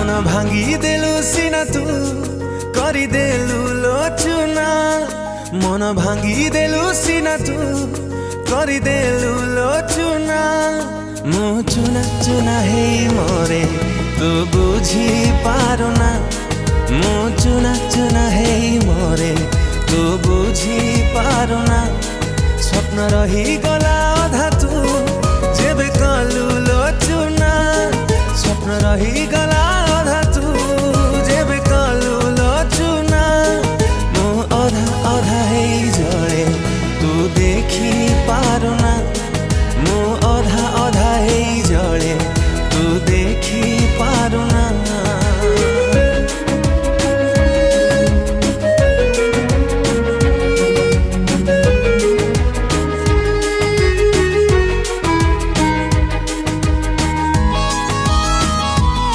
मन भांगी देलु सिना तू करी देलु लोचुना मन भांगी देलु सिना तू करी देलु लोचुना मु चुना चुना हे मोरे तू बुझी पारुना मु चुना चुना हे मोरे तू बुझी पारुना स्वप्न रही गला अधा तू जेबे कलु लोचुना स्वप्न रही गला अधा तू जेबे कलु लोचुना मु अधा अधा हे जळे तू देखी पारुना मु अधा अधा हे जळे तू देखी पारुना।